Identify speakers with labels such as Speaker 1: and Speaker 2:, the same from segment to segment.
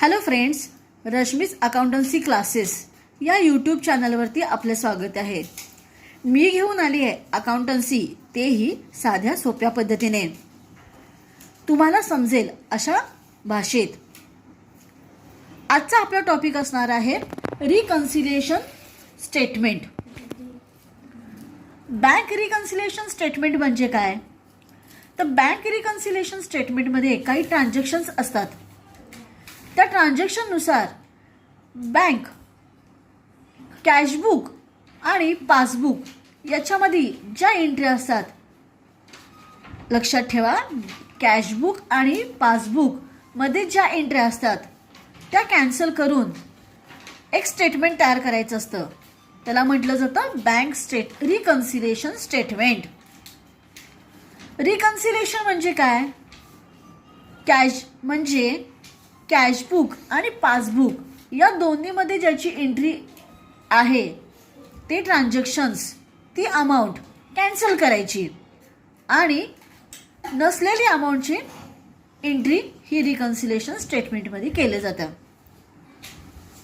Speaker 1: Hello friends, Rashmi's accountancy classes या YouTube चॅनलवरती आपले स्वागत आहे. मी घेऊन आली आहे अकाउंटन्सी, तेही साध्या सोप्या पद्धतीने, तुम्हाला समजेल अशा भाषेत. आजचा आपला टॉपिक असणार आहे reconciliation statement. Bank reconciliation statement म्हणजे काय? तर बँक रिकन्सिलिएशन स्टेटमेंटमध्ये काही ट्रान्झॅक्शन्स असतात. त्या ट्रान्झॅक्शननुसार बँक कॅशबुक आणि पासबुक याच्यामध्ये ज्या एंट्री असतात, लक्षात ठेवा, कॅशबुक आणि पासबुकमध्ये ज्या एंट्री असतात त्या कॅन्सल करून एक स्टेटमेंट तयार करायचं असतं. त्याला म्हटलं जातं बँक रिकन्सिलिएशन स्टेटमेंट. रिकन्सिलिएशन म्हणजे काय? म्हणजे कॅशबुक आणि पासबुक या दोन्हीमध्ये ज्याची एंट्री आहे ते ट्रान्झॅक्शन्स, ती अमाऊंट कॅन्सल करायची आणि नसलेली अमाऊंटची एंट्री ही रिकन्सिलिएशन स्टेटमेंटमध्ये केले जातं.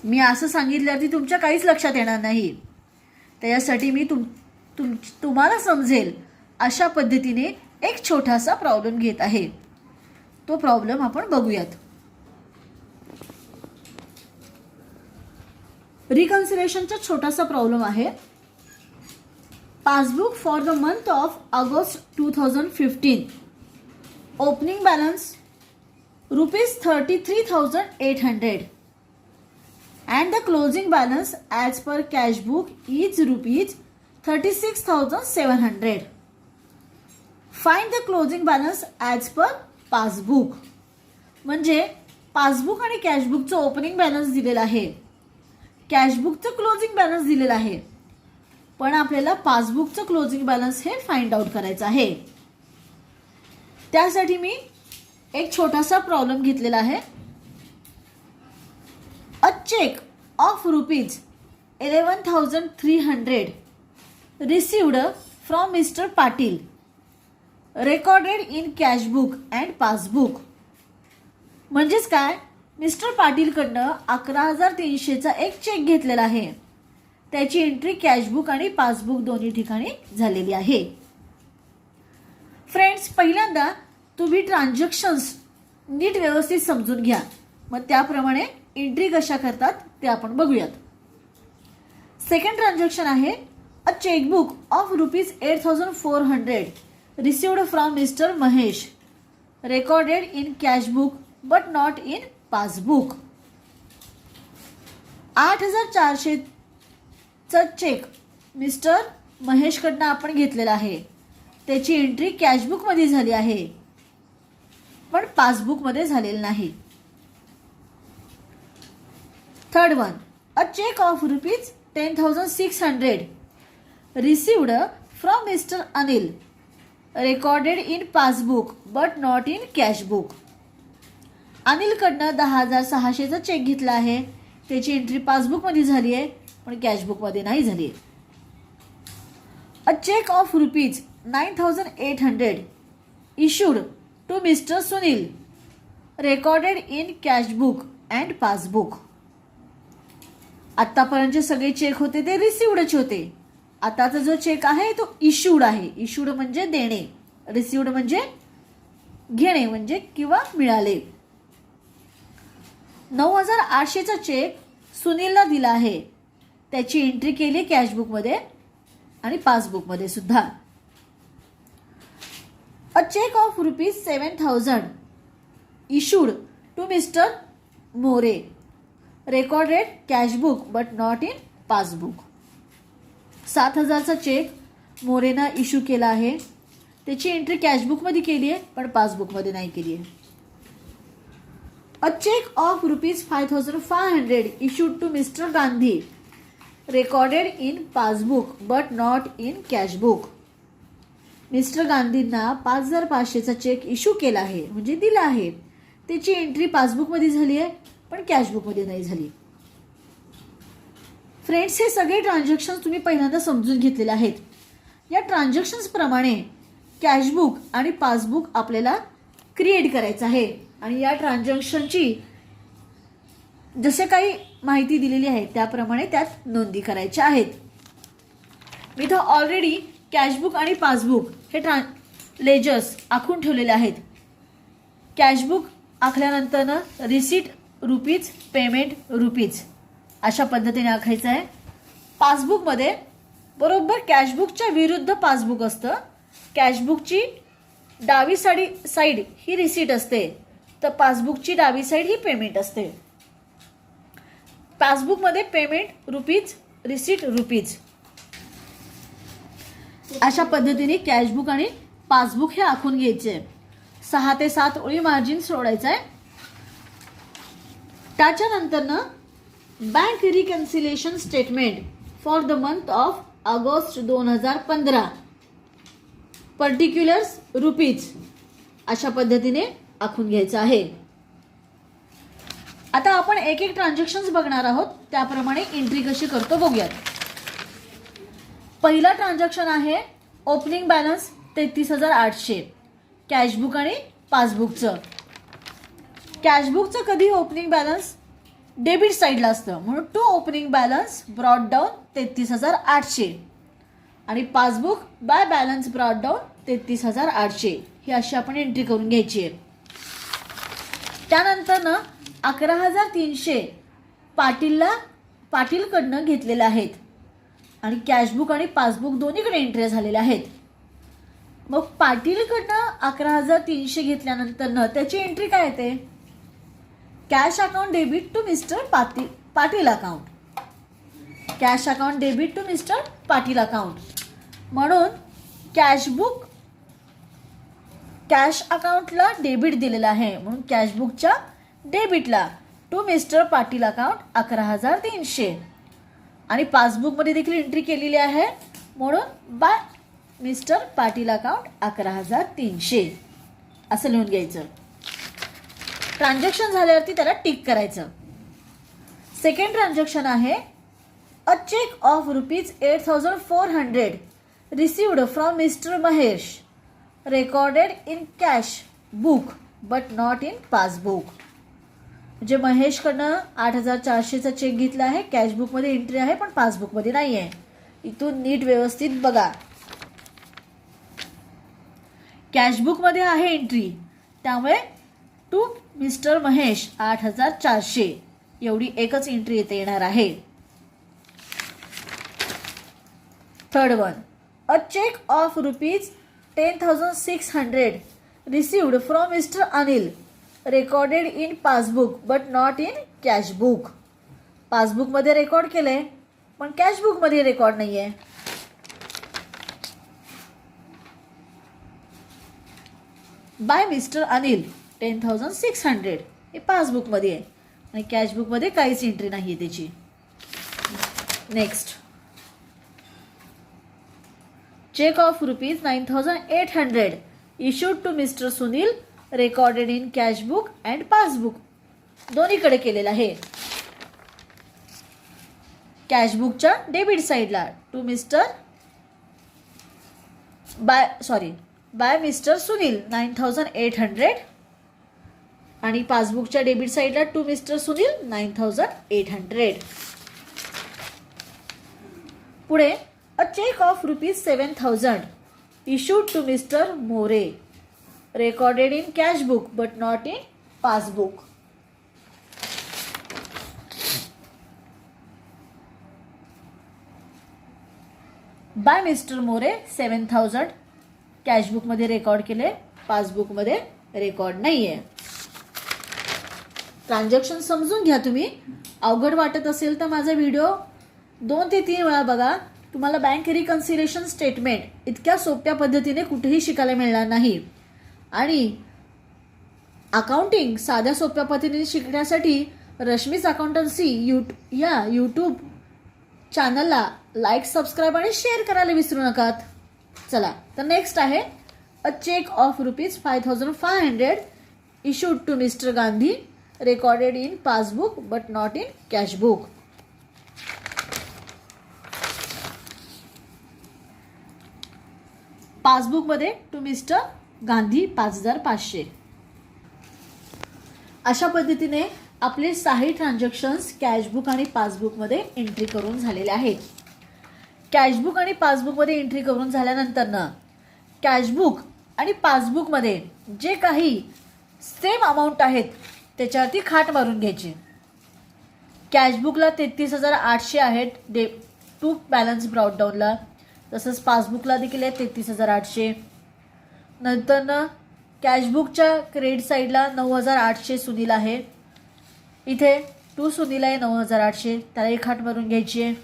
Speaker 1: मी असं सांगितल्यावरती तुमच्या काहीच लक्षात येणार नाही. त्यासाठी मी तुम्हाला समजेल अशा पद्धतीने एक छोटासा प्रॉब्लेम घेत आहे. तो प्रॉब्लेम आपण बघूयात. रिकन्सिलिएशनचा छोटासा प्रॉब्लेम आहे. Passbook for the month of August 2015. Opening balance ₹33,800 and the closing balance as per cash book is ₹36,700. Find the closing balance as per passbook. म्हणजे पासबुक आणि कॅशबुकचं ओपनिंग बॅलन्स दिलेला आहे, कॅशबुकचं क्लोजिंग बॅलन्स दिलेला आहे, पण आपल्याला पासबुकचं क्लोजिंग बॅलन्स हे find out करायचं आहे. त्यासाठी मी एक छोटासा प्रॉब्लेम घेतलेला आहे. A check of ₹11,300 received from Mr. Patil, recorded in cash book and passbook. म्हणजेच काय? मिस्टर पाटीलकडनं 11,300चा एक चेक घेतलेला आहे. त्याची एंट्री कॅशबुक आणि पासबुक दोन्ही ठिकाणी झालेली आहे. फ्रेंड्स, पहिल्यांदा तुम्ही ट्रान्झॅक्शन्स नीट व्यवस्थित समजून घ्या, मग त्याप्रमाणे एंट्री कशा करतात ते आपण बघूयात. सेकंड ट्रान्झॅक्शन आहे a chequebook of ₹8,400 received from mister Mahesh, recorded in cashbook but not in passbook. 8,400चा चेक मिस्टर महेशकडनं आपण घेतलेला आहे. त्याची एंट्री कॅशबुकमध्ये झाली आहे पण पासबुकमध्ये झालेली नाही. Third one, a cheque of ₹10,600 received from mister Anil, recorded in passbook but not in cashbook. अनिलकडनं 10,600चा चेक घेतला आहे. त्याची एंट्री पासबुकमध्ये झाली आहे पण कॅशबुकमध्ये नाही झाली आहे. A cheque of ₹9,800 issued to mister Sunil, recorded in cashbook and passbook. आत्तापर्यंतचे सगळे चेक होते ते रिसिव्डचे होते. आताचा जो चेक आहे तो इश्यूड आहे. इश्यूड म्हणजे देणे, रिसिव्ड म्हणजे घेणे म्हणजे किंवा मिळाले. 9,800चा चेक सुनीलला दिला आहे. त्याची एंट्री केली कॅशबुकमध्ये आणि पासबुकमध्ये सुद्धा. A cheque of ₹7,000 issued to mister More, recorded cashbook but not in passbook. 7,000चा चेक मोरेना इश्यू केला आहे. त्याची एंट्री कॅशबुकमध्ये केली आहे पण पासबुकमध्ये नाही केली आहे. A cheque of ₹5,500 issued to mister Gandhi, recorded in passbook but not in cashbook. Mister गांधींना 5,500चा चेक इश्यू केला आहे म्हणजे दिला आहे. त्याची एंट्री पासबुकमध्ये झाली आहे पण कॅशबुकमध्ये नाही झाली. फ्रेंड्स, हे सगळे ट्रान्झॅक्शन्स तुम्ही पहिल्यांदा समजून घेतलेले आहेत. या ट्रान्झॅक्शन्सप्रमाणे कॅशबुक आणि पासबुक आपल्याला क्रिएट करायचं आहे आणि या ट्रान्झॅक्शनची जसे काही माहिती दिलेली आहे त्याप्रमाणे त्यात नोंदी करायच्या आहेत. मी इथं ऑलरेडी कॅशबुक आणि पासबुक हे लेजर्स आखून ठेवलेले आहेत. Cashbook आखल्यानंतरनं receipt rupees, payment rupees अशा पद्धतीने आखायचं आहे. पासबुकमध्ये बरोबर कॅशबुकच्या विरुद्ध पासबुक असतं. कॅशबुकची डावी साईड ही रिसीट असते, तर पासबुकची डावी साईड ही पेमेंट असते. पासबुकमध्ये पेमेंट रुपीज, रिसीट रुपीज अशा पद्धतीने कॅशबुक आणि पासबुक हे आखून घ्यायचे. 6 ते 7 ओळी मार्जिन सोडायचं आहे. त्याच्यानंतरनं bank reconciliation statement for the month of August 2015 particulars rupees अशा पद्धतीने आखून घ्यायचं आहे. आता आपण एक एक ट्रान्झॅक्शन्स बघणार आहोत, त्याप्रमाणे एंट्री कशी करतो बघूयात. पहिला ट्रान्झॅक्शन आहे ओपनिंग बॅलन्स 33,800 कॅशबुक आणि पासबुकचं. कॅशबुकचं कधी ओपनिंग बॅलन्स डेबिट साईडला असतं, म्हणून to opening balance brought down 33,800 आणि passbook by balance brought down 33,800 ही अशी आपण एंट्री करून घ्यायची आहे. त्यानंतर 11,300 पाटीलकडनं घेतलेले आहेत आणि कॅशबुक आणि पासबुक दोन्हीकडे एंट्री झालेल्या आहेत. मग पाटीलकडनं 11,300 घेतल्यानंतर त्याची एंट्री काय येते? Cash account debit to mister Patil account. Cash account debit to mister Patil account म्हणून कॅशबुक कॅश अकाउंटला डेबिट दिलेला आहे, म्हणून कॅशबुकच्या डेबिटला टू मिस्टर पाटील अकाउंट 11,300 आणि पासबुकमध्ये देखील एंट्री केलेली आहे, म्हणून बाय मिस्टर पाटील अकाउंट 11,300 असं लिहून घ्यायचं. ट्रान्झॅक्शन झाल्यावरती त्याला टिक करायचं. सेकंड ट्रान्झॅक्शन आहे a cheque of rupees 8,400 received from mister Mahesh recorded in cash book but not in passbook. म्हणजे महेशकडनं 8,400चा चेक घेतला आहे, कॅशबुकमध्ये एंट्री आहे पण पासबुकमध्ये नाही आहे. इथून नीट व्यवस्थित बघा. कॅशबुकमध्ये आहे एंट्री, त्यामुळे टू मिस्टर महेश 8,400 एवढी एकच एंट्री येते येणार आहे. Third one a cheque of rupees 10,600 received from mister Anil recorded in passbook but not in cashbook. पासबुकमध्ये रेकॉर्ड केलंय पण कॅशबुकमध्ये रेकॉर्ड नाहीये. बाय मिस्टर अनिल 10,600 हे पासबुकमध्ये आहे आणि कॅशबुकमध्ये काहीच एंट्री नाही आहे त्याची. Next cheque of rupees 9,800 issued to mister Sunil recorded in cashbook and passbook दोन्हीकडे केलेलं आहे. कॅशबुकच्या डेबिट साईडला to mister by mister Sunil 9,800 आणि पासबुकच्या डेबिट साईडला टू मिस्टर सुनील 9,800. पुढे a cheque of rupees 7,000 issued to mister More recorded in cashbook but not in passbook. By mister More 7,000 कॅशबुकमध्ये रेकॉर्ड केले, पासबुकमध्ये रेकॉर्ड नाही आहे. ट्रान्झॅक्शन समजून घ्या तुम्ही. अवघड वाटत असेल तर माझा व्हिडिओ 2 ते 3 वेळा बघा. तुम्हाला बँक रिकन्सिलेशन स्टेटमेंट इतक्या सोप्या पद्धतीने कुठेही शिकायला मिळणार नाही. आणि अकाउंटिंग साध्या सोप्या पद्धतीने शिकण्यासाठी रश्मीज अकाउंटन्सी या यूट्यूब चॅनलला लाईक, सबस्क्राईब आणि शेअर करायला विसरू नका. चला तर नेक्स्ट आहे a cheque of rupees 5,500 issued to mister Gandhi recorded in passbook but not in cashbook. पासबुकमध्ये टू मिस्टर गांधी 5,500 अशा पद्धतीने आपले 6 ट्रान्झॅक्शन्स कॅशबुक आणि पासबुकमध्ये एंट्री करून झालेले आहेत. कॅशबुक आणि पासबुकमध्ये एंट्री करून झाल्यानंतरनं कॅशबुक आणि पासबुकमध्ये जे काही सेम अमाऊंट आहेत त्याच्यावरती खाट मारून घ्यायची. कॅशबुकला 33,800 आहेत टू बॅलन्स ब्रॉडडाऊनला, तसंच पासबुकला देखील आहे 33,800. नंतरनं कॅशबुकच्या क्रेडिट साईडला 9,800 सुनील आहे. इथे टू सुनील आहे 9,800, त्याला एक खाट मारून घ्यायची आहे.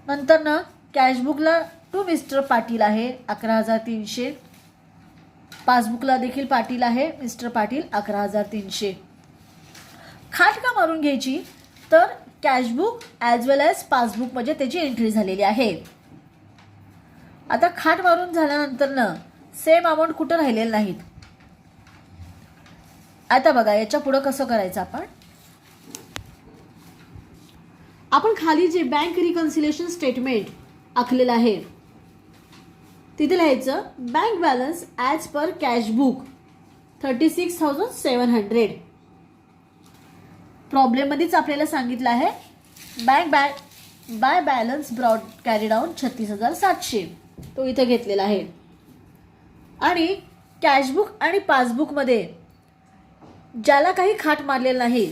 Speaker 1: नंतरनं कॅशबुकला टू मिस्टर पाटील आहे 11,300. पासबुकला देखील पाटील आहे मिस्टर पाटील 11,300. खाट का मारून घ्यायची तर कॅशबुक ॲज वेल ॲज पासबुकमध्ये त्याची एंट्री झालेली आहे. आता खाट मारून झाल्यानंतरनं सेम अमाऊंट कुठं राहिलेलं नाहीत. आता बघा याच्या पुढं कसं करायचं आपण खाली जे बँक रिकन्सिलेशन स्टेटमेंट आखलेलं आहे तिथे लिहायचं bank balance as per cashbook 36,700. प्रॉब्लेममध्येच आपल्याला सांगितलं आहे by balance brought carry down 36,700, तो इथे घेतलेला आहे. आणि कॅशबुक आणि पासबुकमध्ये ज्याला काही खाट मारलेलं नाही,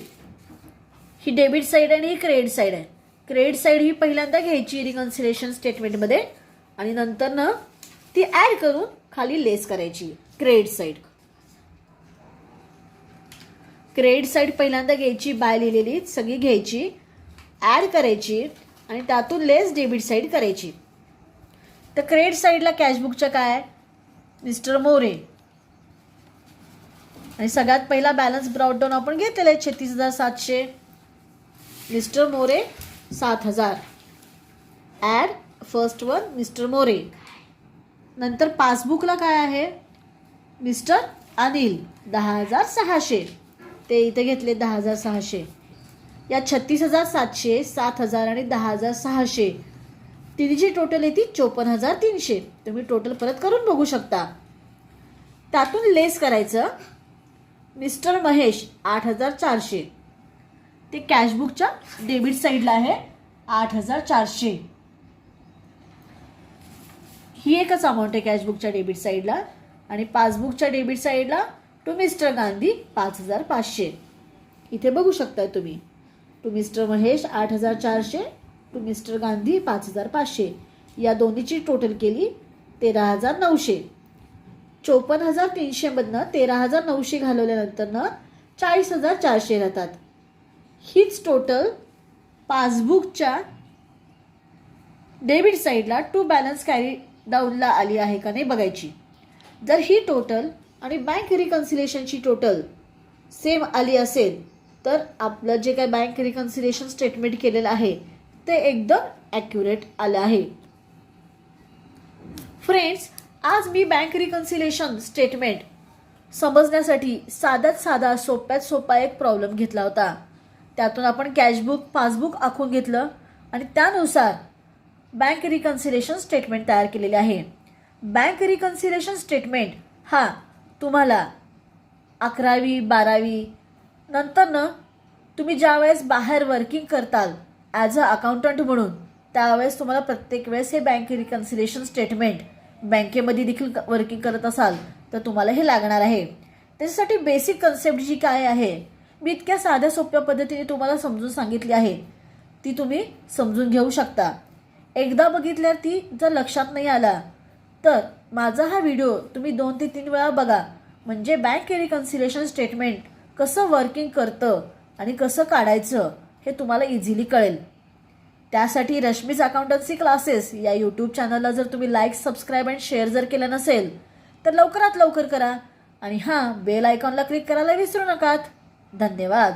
Speaker 1: ही डेबिट साईड आणि ही क्रेडिट साईड आहे. क्रेडिट साईड ही पहिल्यांदा घ्यायची रिकन्सिलेशन स्टेटमेंटमध्ये आणि नंतरनं ती ॲड करून खाली लेस करायची. क्रेडिट साईड पहिल्यांदा घ्यायची, बाय लिहिलेली सगळी घ्यायची, ॲड करायची आणि त्यातून लेस डेबिट साईड करायची. तर क्रेडिट साईडला कॅशबुकच्या काय मिस्टर मोरे आणि सगळ्यात पहिला बॅलन्स ब्रॉडडाऊन आपण घेतलेला आहे 36,700. Mister More 7,000, add first one mister More. नंतर पासबुकला काय आहे मिस्टर अनिल 10,600, ते इथे घेतले 10,600. या 36,700, 7,000 आणि 10,600 तिची टोटल येते 54,300. तुम्ही टोटल परत करून बघू शकता. त्यातून लेस करायचं मिस्टर महेश 8,400, ते कॅशबुकच्या डेबिट साईडला आहे 8,400. ही एकच अमाऊंट आहे कॅशबुकच्या डेबिट साईडला. आणि पासबुकच्या डेबिट साईडला टू मिस्टर गांधी 5,500. इथे बघू शकता तुम्ही to mister Mahesh 8,400, to mister Gandhi 5,500. या दोन्हीची टोटल केली 13,900. 54,300 मधनं 13,900 घालवल्यानंतरनं 40,400 राहतात. हीच टोटल पासबुकच्या डेबिट साईडला टू बॅलन्स कॅरी डाऊनला आली आहे का नाही बघायची. जर ही टोटल आणि बँक रिकन्सिलेशनची टोटल सेम आली असेल तर आपलं जे काय बँक रिकन्सिलेशन स्टेटमेंट केलेलं आहे ते एकदम ॲक्युरेट आलं आहे. फ्रेंड्स, आज मी बँक रिकन्सिलेशन स्टेटमेंट समजण्यासाठी साध्यात साधा सोप्यात सोपा एक प्रॉब्लेम घेतला होता. त्यातून आपण कॅशबुक पासबुक आखून घेतलं आणि त्यानुसार बँक रिकन्सिलेशन स्टेटमेंट तयार केलेले आहे. बँक रिकन्सिलेशन स्टेटमेंट हा तुम्हाला 11वी 12वी नंतरनं तुम्ही ज्यावेळेस बाहेर वर्किंग करताल ॲज अ अकाउंटंट म्हणून त्यावेळेस तुम्हाला प्रत्येक वेळेस हे बँक रिकन्सिलेशन स्टेटमेंट बँकेमध्ये देखील वर्किंग करत असाल तर तुम्हाला हे लागणार आहे. त्याच्यासाठी बेसिक कन्सेप्ट जी काय आहे मी इतक्या साध्या सोप्या पद्धतीने तुम्हाला समजून सांगितली आहे, ती तुम्ही समजून घेऊ शकता. एकदा बघितल्यावर ती जर लक्षात नाही आला तर माझा हा व्हिडिओ तुम्ही 2 ते 3 वेळा बघा, म्हणजे बँक रिकन्सिलेशन स्टेटमेंट कसं वर्किंग करतं आणि कसं काढायचं हे तुम्हाला इझिली कळेल. त्यासाठी रश्मीज अकाउंटन्सी क्लासेस या यूट्यूब चॅनलला जर तुम्ही लाईक, सबस्क्राईब आणि शेअर जर केलं नसेल तर लवकरात लवकर करा आणि हां बेल आयकॉनला क्लिक करायला विसरू नका. धन्यवाद.